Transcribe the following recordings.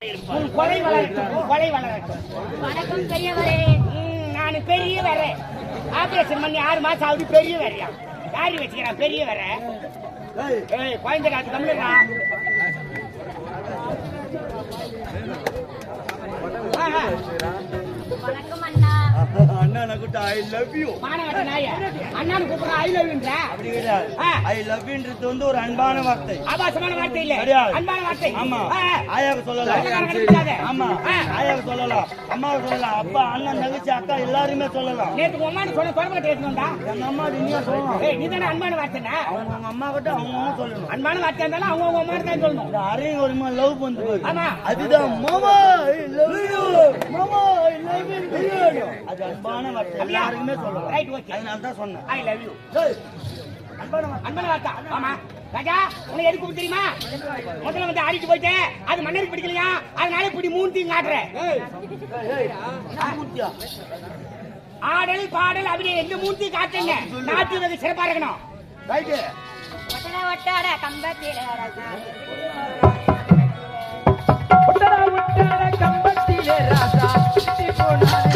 கொலை வளரட்டும். வணக்கம் பெரியவரே. நான் பெரிய வரேன். ஆபரேஷன் பண்ணி 6 மாசம் ஆகுது. பெரிய வரையா யாரி வச்சுக்கிறான் பெரிய வர. குழந்தை காத்து தமிழா வணக்கம் அண்ணா. அண்ணா கூட்ட ஐ லவ் யூ. மானவட்ட நாய அண்ணானு கூப்பிடுற ஐ லவ் யூன்ற அப்படி கிடையாது. ஐ லவ் யூன்றது வந்து ஒரு அன்பான வார்த்தை, ஆபாசமான வார்த்தை இல்ல, அன்பான வார்த்தை. ஆமா, ஆயாவுக்கு சொல்லலாம். ஆமா, ஆயாவுக்கு சொல்லலாம், அம்மாவுக்கு சொல்லலாம், அப்பா அண்ணன் தங்கச்சி அக்கா எல்லாருமே சொல்லலாம். நேத்து உங்க அம்மா சொன்ன தொடர்பு பேசணும்டா. எங்க அம்மா நீங்க சொல்லணும். நீ தானே அன்பான வார்த்தைனா அவங்க அம்மா கிட்ட அவங்க சொல்லணும். அன்பான வார்த்தை இருந்தாலும் அவங்க அம்மா தான் சொல்லணும். இந்த அரையும் ஒரு லவ் பண்ணுது. ஆமா, அதுதான் மாமா ஐ லவ் யூ, மாமா ஐ லவ் யூ. அது அன்பான வார்த்தை, எல்லாருமே சொல்லலாம். Right, okay. அதனால தான் சொன்னேன் ஐ லவ் யூ. அன்பான வார்த்தை. ஆமா ராஜா, உனக்கு எதுக்கு தெரியுமா? முதல்ல வந்து ஆடிட்டு போயிட்டு அது மன்னருக்கு பிடிக்கலையா, அதனால இப்படி மூஞ்சியும் காட்டுறேன். ஆடல் பாடல் அப்படி எந்த மூஞ்சி காட்டுங்க, நாட்டு வந்து சிறப்பா இருக்கணும். ரைட்டு. ஒட்டட ஒட்டட கம்பத்திலே ராசா. ஒட்டட ஒட்டட கம்பத்திலே ராசா சுத்தி போனாரு.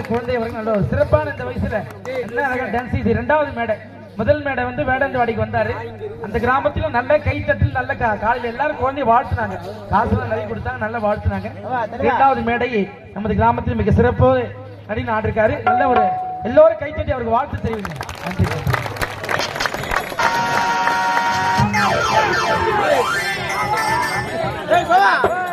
குழந்தை அவர்கள் நல்ல ஒரு சிறப்பான இந்த வயசுல என்ன அழகா டான்ஸ். இது 2வது மேடை. முதல் மேடை வந்து வேடந்தவாடிக்கு வந்தாரு. அந்த கிராமத்துல நல்ல கைத்தட்டில் நல்ல காலையில எல்லாரும் குழந்தைய வாழ்த்துனாங்க, காசுலாம் நிறைய கொடுத்தாங்க, நல்லா வாழ்த்துனாங்க. 2வது மேடை நமது கிராமத்தில் மிக சிறப்பு நடிகை ஆடிருக்காரு. நல்ல ஒரு எல்லோரும் கைத்தட்டி அவருக்கு வாழ்த்து தெரிவிங்க. நன்றி.